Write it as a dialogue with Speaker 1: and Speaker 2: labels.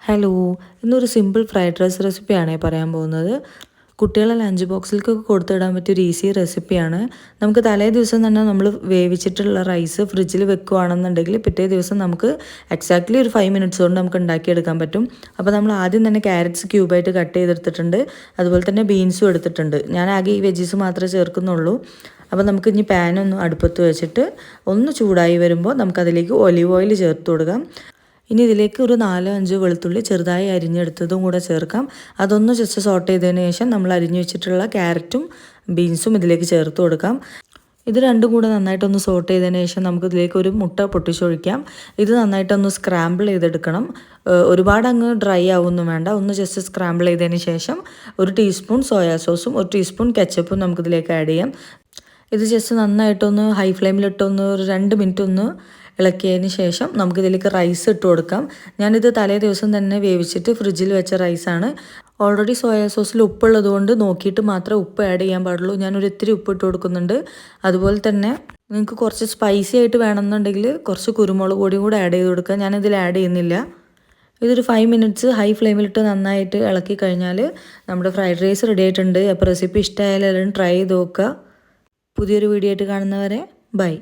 Speaker 1: Hello, ഇന്നൊരു simple fried rice റെസിപ്പിയാണ് പറയാൻ പോകുന്നത്. കുട്ടികളെ ലഞ്ച് ബോക്സിലേക്കൊക്കെ കൊടുത്തിടാൻ പറ്റിയ ഒരു ഈസി റെസിപ്പിയാണ്. നമുക്ക് തലേ ദിവസം തന്നെ നമ്മൾ വേവിച്ചിട്ടുള്ള റൈസ് ഫ്രിഡ്ജിൽ വെക്കുകയാണെന്നുണ്ടെങ്കിൽ പിറ്റേ ദിവസം നമുക്ക് എക്സാക്ട്ലി ഒരു 5 മിനിറ്റ്സ് കൊണ്ട് നമുക്ക് ഉണ്ടാക്കിയെടുക്കാൻ പറ്റും. അപ്പോൾ നമ്മൾ ആദ്യം തന്നെ ക്യാരറ്റ്സ് ക്യൂബായിട്ട് കട്ട് ചെയ്തെടുത്തിട്ടുണ്ട്. അതുപോലെ തന്നെ ബീൻസും എടുത്തിട്ടുണ്ട്. ഞാൻ ആകെ ഈ വെജീസ് മാത്രമേ ചേർക്കുന്നുള്ളൂ. അപ്പോൾ നമുക്ക് ഇനി പാനൊന്ന് അടുപ്പത്ത് വെച്ചിട്ട് ഒന്ന് ചൂടായി വരുമ്പോൾ നമുക്കതിലേക്ക് ഒലിവ് ഓയിൽ ചേർത്ത് കൊടുക്കാം. ഇനി ഇതിലേക്ക് ഒരു 4-5 വെളുത്തുള്ളി ചെറുതായി അരിഞ്ഞെടുത്തതും കൂടെ ചേർക്കാം. അതൊന്ന് ജസ്റ്റ് സോട്ട് ചെയ്തതിന് ശേഷം നമ്മൾ അരിഞ്ഞു വെച്ചിട്ടുള്ള ക്യാരറ്റും ബീൻസും ഇതിലേക്ക് ചേർത്ത് കൊടുക്കാം. ഇത് രണ്ടും കൂടെ നന്നായിട്ടൊന്ന് സോട്ട് ചെയ്തതിന് ശേഷം നമുക്ക് ഇതിലേക്ക് ഒരു മുട്ട പൊട്ടിച്ചൊഴിക്കാം. ഇത് നന്നായിട്ടൊന്ന് സ്ക്രാമ്പിൾ ചെയ്തെടുക്കണം. ഒരുപാട് അങ്ങ് ഡ്രൈ ആവുമൊന്നും വേണ്ട. ഒന്ന് ജസ്റ്റ് സ്ക്രാമ്പിൾ ചെയ്തതിന് ശേഷം ഒരു ടീസ്പൂൺ സോയാ സോസും ഒരു ടീസ്പൂൺ കെച്ചപ്പും നമുക്കിതിലേക്ക് ആഡ് ചെയ്യാം. ഇത് ജസ്റ്റ് നന്നായിട്ടൊന്ന് ഹൈ ഫ്ലെയിമിലിട്ടൊന്ന് ഒരു 2 മിനിറ്റ് ഒന്ന് ഇളക്കിയതിന് ശേഷം നമുക്കിതിലേക്ക് റൈസ് ഇട്ട് കൊടുക്കാം. ഞാനിത് തലേ ദിവസം തന്നെ വേവിച്ചിട്ട് ഫ്രിഡ്ജിൽ വെച്ച റൈസാണ്. ഓൾറെഡി സോയാ സോസിൽ ഉപ്പുള്ളത് കൊണ്ട് നോക്കിയിട്ട് മാത്രമേ ഉപ്പ് ആഡ് ചെയ്യാൻ പാടുള്ളൂ. ഞാനൊരു ഇത്തിരി ഉപ്പ് ഇട്ട് കൊടുക്കുന്നുണ്ട്. അതുപോലെ തന്നെ നിങ്ങൾക്ക് കുറച്ച് സ്പൈസി ആയിട്ട് വേണമെന്നുണ്ടെങ്കിൽ കുറച്ച് കുരുമുളക് പൊടിയും കൂടെ ആഡ് ചെയ്ത് കൊടുക്കുക. ഞാനിതിൽ ആഡ് ചെയ്യുന്നില്ല. ഇതൊരു 5 മിനിറ്റ്സ് ഹൈ ഫ്ലെയിമിലിട്ട് നന്നായിട്ട് ഇളക്കി കഴിഞ്ഞാൽ നമ്മുടെ ഫ്രൈഡ് റൈസ് റെഡി ആയിട്ടുണ്ട്. അപ്പോൾ റെസിപ്പി ഇഷ്ടമായാലും എല്ലാവരും ട്രൈ ചെയ്ത് നോക്കുക. പുതിയൊരു വീഡിയോ ആയിട്ട് കാണുന്നവരെ ബൈ.